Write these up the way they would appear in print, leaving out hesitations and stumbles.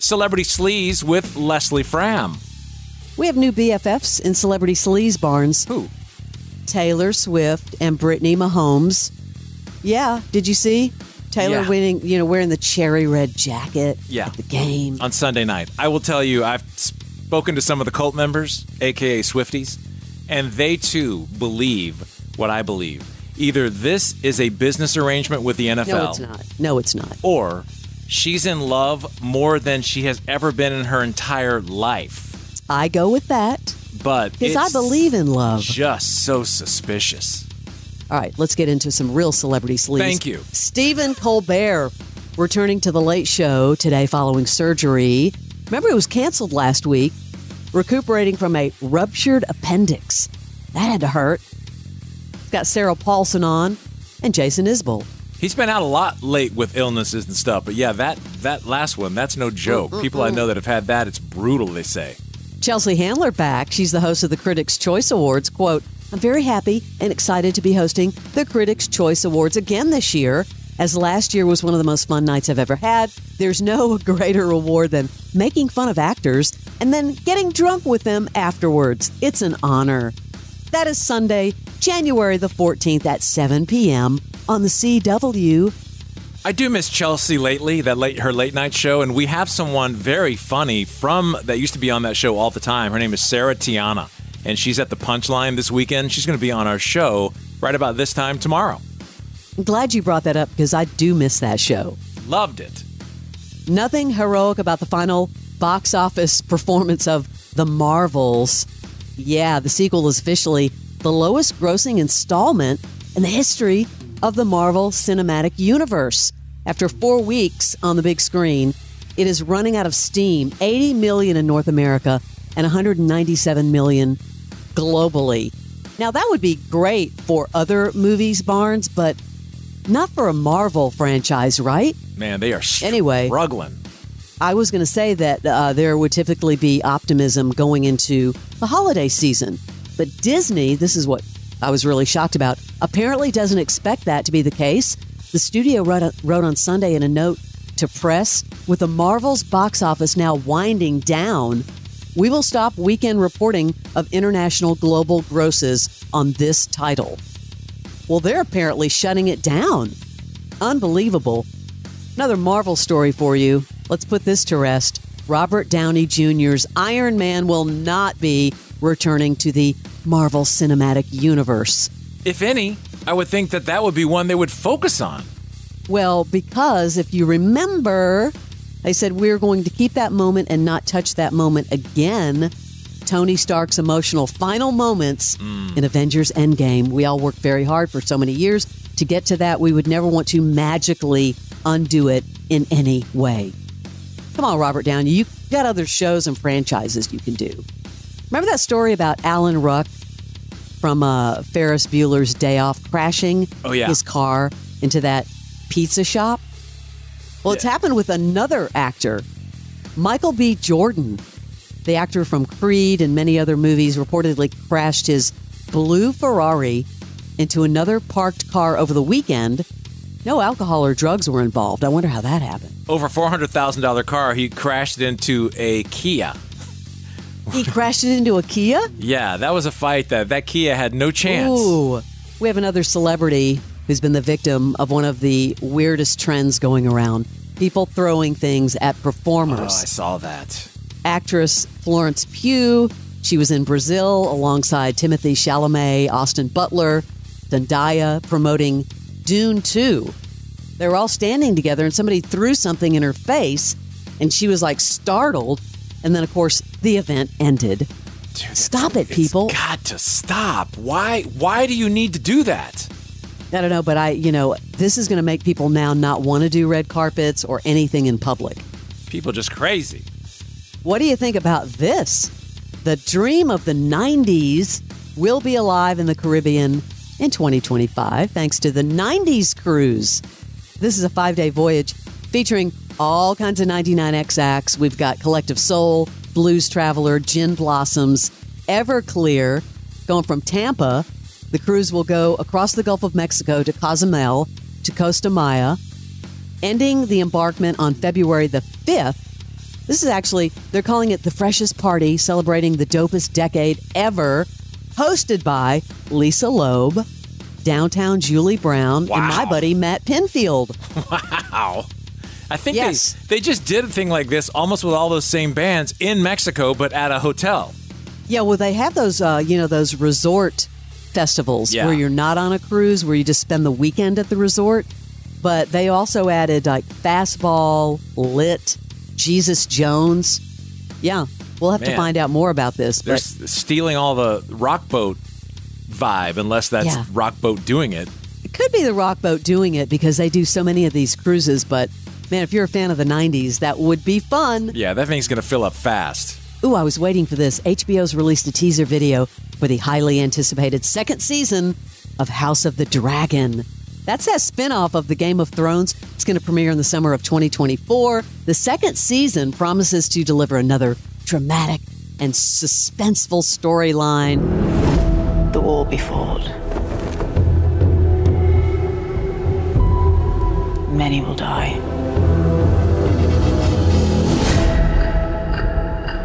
Celebrity Sleaze with Leslie Fram. We have new BFFs in Celebrity Sleaze barns. Who? Taylor Swift and Brittany Mahomes. Yeah, did you see? Taylor winning, wearing the cherry red jacket at the game. On Sunday night. I will tell you, I've spoken to some of the cult members, a.k.a. Swifties, and they too believe what I believe. Either this is a business arrangement with the NFL. No, it's not. No, it's not. Or she's in love more than she has ever been in her entire life. I go with that. But because I believe in love. Just so suspicious. All right, let's get into some real celebrity sleaze. Thank you. Stephen Colbert returning to The Late Show today following surgery. Remember, it was canceled last week, recuperating from a ruptured appendix. That had to hurt. It's got Sarah Paulson on and Jason Isbell. He's been out a lot late with illnesses and stuff, but yeah, that last one, that's no joke. People I know that have had that, it's brutal, they say. Chelsea Handler back. She's the host of the Critics' Choice Awards. Quote, I'm very happy and excited to be hosting the Critics' Choice Awards again this year, as last year was one of the most fun nights I've ever had. There's no greater reward than making fun of actors and then getting drunk with them afterwards. It's an honor. That is Sunday, January the 14th at 7 p.m. on the CW. I do miss Chelsea lately, her late night show, and we have someone very funny that used to be on that show all the time. Her name is Sarah Tiana, and she's at the Punchline this weekend. She's going to be on our show right about this time tomorrow. I'm glad you brought that up because I do miss that show. Loved it. Nothing heroic about the final box office performance of The Marvels. Yeah, the sequel is officially the lowest grossing installment in the history of the Marvel Cinematic Universe. After 4 weeks on the big screen, it is running out of steam. $80 million in North America and $197 million globally. Now, that would be great for other movies, Barnes, but not for a Marvel franchise, right? Man, they are struggling. I was going to say that there would typically be optimism going into the holiday season. But Disney, this is what I was really shocked about, apparently doesn't expect that to be the case. The studio wrote on Sunday in a note to press, with the Marvel's box office now winding down, we will stop weekend reporting of international global grosses on this title. Well, they're apparently shutting it down. Unbelievable. Another Marvel story for you. Let's put this to rest. Robert Downey Jr.'s Iron Man will not be returning to the Marvel Cinematic Universe. If any, I would think that would be one they would focus on. Well, because if you remember, they said we're going to keep that moment and not touch that moment again. Tony Stark's emotional final moments in Avengers Endgame. We all worked very hard for so many years to get to that. We would never want to magically undo it in any way. Come on, Robert Downey. You got other shows and franchises you can do. Remember that story about Alan Ruck from Ferris Bueller's Day Off crashing his car into that pizza shop? Well, it's happened with another actor, Michael B. Jordan. The actor from Creed and many other movies reportedly crashed his blue Ferrari into another parked car over the weekend. No alcohol or drugs were involved. I wonder how that happened. Over $400,000 car, he crashed into a Kia. He crashed it into a Kia? Yeah, that was a fight that Kia had no chance. Ooh. We have another celebrity who's been the victim of one of the weirdest trends going around. People throwing things at performers. Oh, I saw that. Actress Florence Pugh. She was in Brazil alongside Timothée Chalamet, Austin Butler, Zendaya, promoting Dune 2. They were all standing together and somebody threw something in her face and she was like startled. And then, of course, the event ended. Dude, stop it, people. It's got to stop. Why do you need to do that? I don't know, but this is going to make people now not want to do red carpets or anything in public. People just crazy. What do you think about this? The dream of the 90s will be alive in the Caribbean in 2025 thanks to the 90s Cruise. This is a 5-day voyage featuring all kinds of 99X acts. We've got Collective Soul, Blues Traveler, Gin Blossoms, Everclear. Going from Tampa, the cruise will go across the Gulf of Mexico to Cozumel to Costa Maya, ending the embarkment on February the 5th This is actually, they're calling it the freshest party, celebrating the dopest decade ever, hosted by Lisa Loeb, Downtown Julie Brown, and my buddy Matt Pinfield. Wow. I think Yes. they just did a thing like this almost with all those same bands in Mexico, but at a hotel. Yeah, well, they have those, those resort festivals where you're not on a cruise, where you just spend the weekend at the resort. But they also added like Fastball, Lit, Jesus Jones. Yeah, we'll have to find out more about this. They're stealing all the Rock Boat vibe, unless that's Rock Boat doing it. It could be the Rock Boat doing it because they do so many of these cruises. But man, if you're a fan of the 90s, that would be fun. Yeah, that thing's going to fill up fast. Ooh, I was waiting for this. HBO's released a teaser video for the highly anticipated second season of House of the Dragon. That's that spinoff of the Game of Thrones. It's going to premiere in the summer of 2024. The second season promises to deliver another dramatic and suspenseful storyline. The war be fought. Many will die.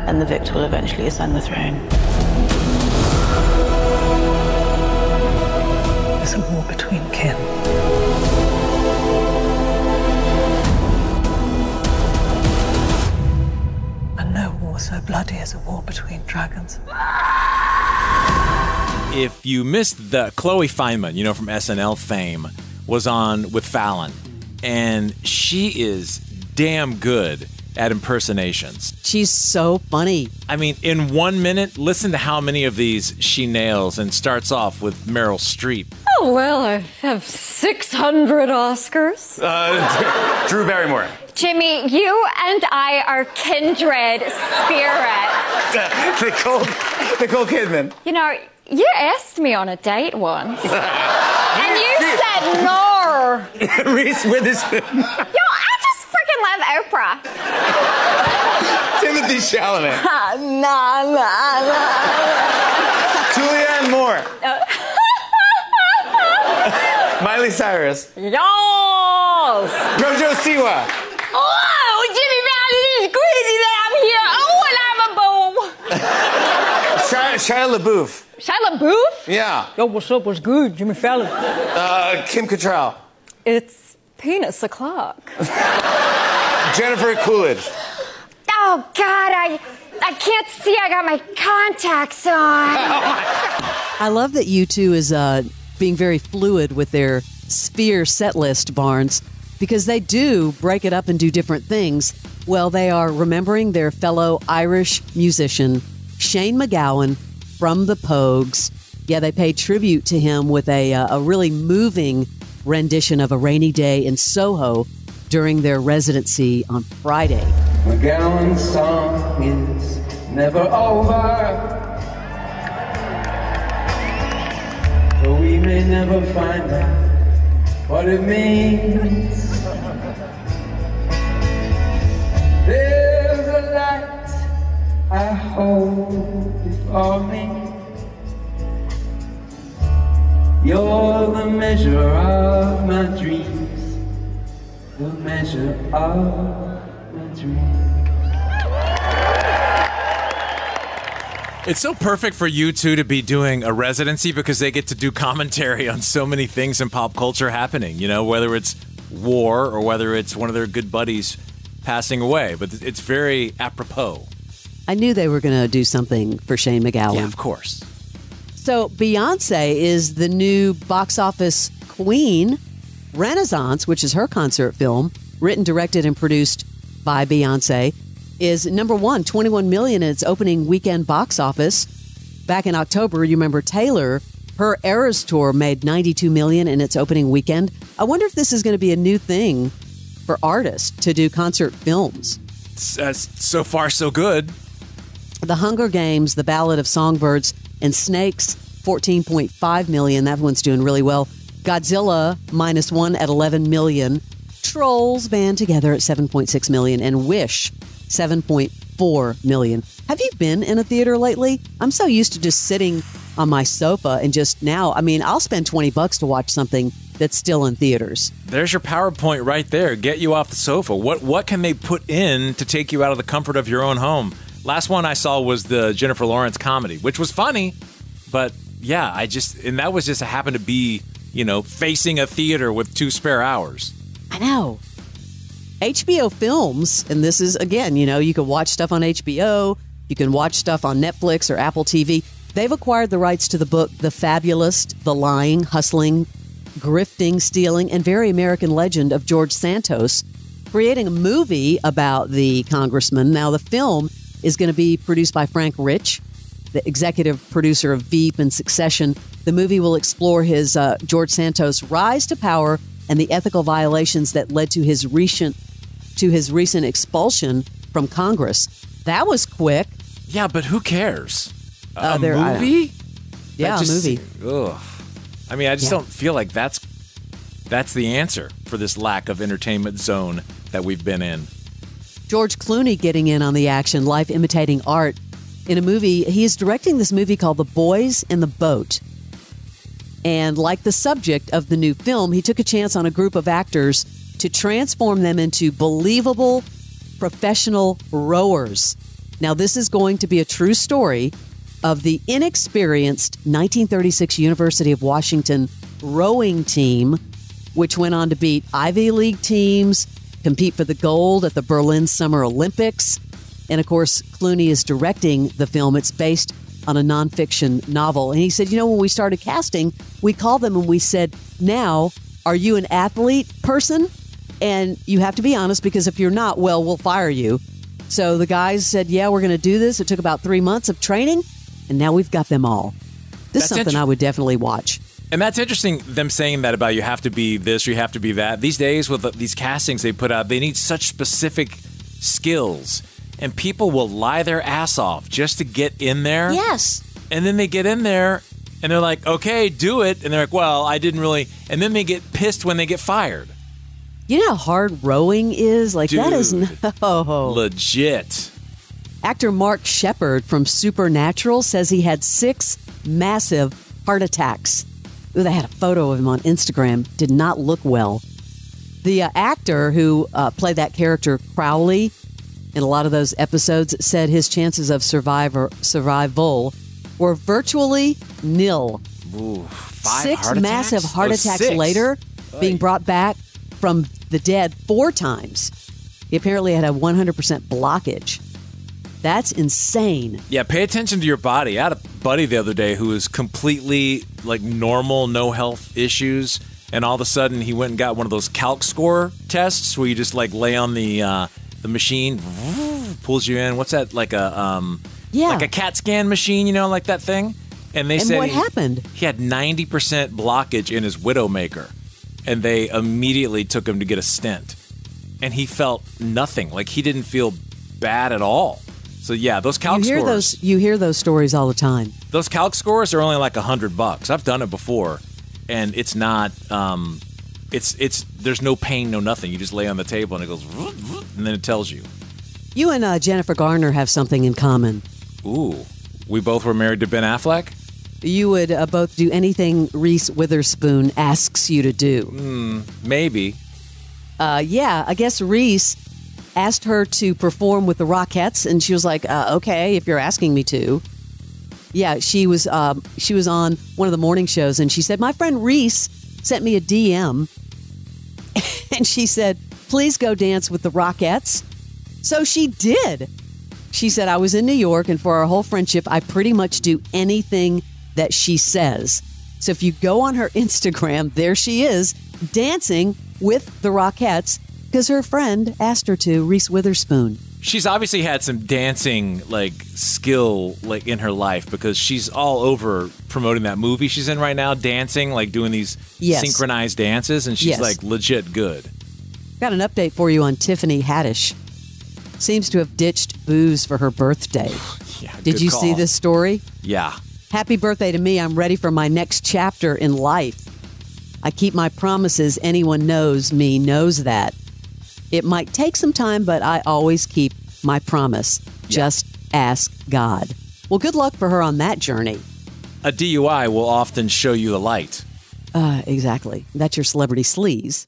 And the victor will eventually ascend the throne. There's a war between kin. And no war so bloody as a war between dragons. If you missed the Chloe Fineman, from SNL fame, was on with Fallon, and she is damn good at impersonations. She's so funny. I mean, in 1 minute, listen to how many of these she nails and starts off with Meryl Streep. Oh, well, I have 600 Oscars. Drew Barrymore. Jimmy, you and I are kindred spirits. Nicole Kidman. You asked me on a date once. And you said no. Reese Witherspoon. I just freaking love Oprah. Timothy Chalamet. Nah. Julianne Moore. Miley Cyrus. Yes. Jojo Siwa. Oh, Jimmy Fallon is crazy that I'm here. Oh, and I'm a boo. Shia LaBeouf. Shia LaBeouf? Yeah. Yo, what's up? What's good? Jimmy Fallon. Kim Cattrall. It's penis o'clock. Jennifer Coolidge. Oh, God, I can't see. I got my contacts on. I love that U2 is being very fluid with their Sphere set list, Barnes, because they do break it up and do different things. Well, they are remembering their fellow Irish musician, Shane MacGowan, from the Pogues. Yeah, they paid tribute to him with a really moving rendition of A Rainy Day in Soho during their residency on Friday. MacGowan's song is never over, but we may never find out what it means. There's a light I hold before me. You're the measure of my dreams, the measure of my dreams. It's so perfect for you two to be doing a residency because they get to do commentary on so many things in pop culture happening, whether it's war or whether it's one of their good buddies passing away. But it's very apropos. I knew they were going to do something for Shane MacGowan. Yeah, of course. So Beyonce is the new box office queen. Renaissance, which is her concert film, written, directed, and produced by Beyonce, is number one, 21 million in its opening weekend box office. Back in October, you remember Taylor, her Eras Tour made 92 million in its opening weekend. I wonder if this is going to be a new thing for artists to do concert films. So far, so good. The Hunger Games, The Ballad of Songbirds and Snakes, 14.5 million. That one's doing really well. Godzilla, -1 at 11 million. Trolls band together at 7.6 million. And Wish, 7.4 million. Have you been in a theater lately? I'm so used to just sitting on my sofa and just now, I'll spend $20 to watch something that's still in theaters. There's your PowerPoint right there. Get you off the sofa. What can they put in to take you out of the comfort of your own home? Last one I saw was the Jennifer Lawrence comedy, which was funny, but yeah, and that was just happened to be, facing a theater with 2 spare hours. I know. HBO Films, and this is, again, you can watch stuff on HBO, you can watch stuff on Netflix or Apple TV. They've acquired the rights to the book The Fabulist, The Lying, Hustling, Grifting, Stealing, and Very American Legend of George Santos, creating a movie about the congressman. Now, the film is going to be produced by Frank Rich, the executive producer of Veep and Succession. The movie will explore his George Santos' rise to power and the ethical violations that led to his recent expulsion from Congress. That was quick. Yeah, but who cares? A movie? Yeah, a movie. Ugh. I mean, I just don't feel like that's the answer for this lack of entertainment zone that we've been in. George Clooney getting in on the action, life imitating art. In a movie, he is directing this movie called The Boys in the Boat. And like the subject of the new film, he took a chance on a group of actors to transform them into believable professional rowers. Now, this is going to be a true story of the inexperienced 1936 University of Washington rowing team, which went on to beat Ivy League teams, compete for the gold at the Berlin Summer Olympics. And of course, Clooney is directing the film. It's based on a nonfiction novel. And he said, when we started casting, we called them and we said, now, are you an athlete person? And you have to be honest, because if you're not, well, we'll fire you. So the guys said, yeah, we're going to do this. It took about 3 months of training, and now we've got them all. This is something I would definitely watch. And that's interesting, them saying that about you have to be this or you have to be that. These days, with these castings they put out, they need such specific skills. And people will lie their ass off just to get in there. Yes. And then they get in there, and they're like, okay, do it. And they're like, well, I didn't really. And then they get pissed when they get fired. You know how hard rowing is? Like, Dude, that is no. Legit. Actor Mark Shepard from Supernatural says he had 6 massive heart attacks. Ooh, they had a photo of him on Instagram. Did not look well. The actor who played that character, Crowley, in a lot of those episodes, said his chances of survival were virtually nil. Ooh, 6 massive heart attacks later, being brought back from the dead 4 times. He apparently had a 100% blockage. That's insane. Yeah, pay attention to your body. I had a buddy the other day who was completely normal, no health issues, and all of a sudden he went and got one of those calc score tests where you just lay on the machine, pulls you in. What's that? Like a CAT scan machine, like that thing. And they said what happened? He had 90% blockage in his Widowmaker, and they immediately took him to get a stent, and he felt nothing. He didn't feel bad at all. So yeah, those calc scores. You hear those stories all the time. Those calc scores are only $100. I've done it before, and it's not. It's there's no pain, no nothing. You just lay on the table and it goes, and then it tells you. You and Jennifer Garner have something in common. Ooh, we both were married to Ben Affleck. You would both do anything Reese Witherspoon asks you to do. Maybe. Yeah, I guess Reese asked her to perform with the Rockettes, and she was like, okay, if you're asking me to. Yeah, she was on one of the morning shows, and she said, my friend Reese sent me a DM, and she said, please go dance with the Rockettes. So she did. She said, I was in New York, and for our whole friendship, I pretty much do anything that she says. So if you go on her Instagram, there she is, dancing with the Rockettes, because her friend asked her to, Reese Witherspoon. She's obviously had some dancing skill in her life, because she's all over promoting that movie she's in right now, dancing, doing these synchronized dances, and she's legit good. Got an update for you on Tiffany Haddish. Seems to have ditched booze for her birthday. Yeah, Did you see this story? Yeah. Happy birthday to me. I'm ready for my next chapter in life. I keep my promises. Anyone knows me knows that. It might take some time, but I always keep my promise. Just ask God. Well, good luck for her on that journey. A DUI will often show you the light. Exactly. That's your celebrity sleaze.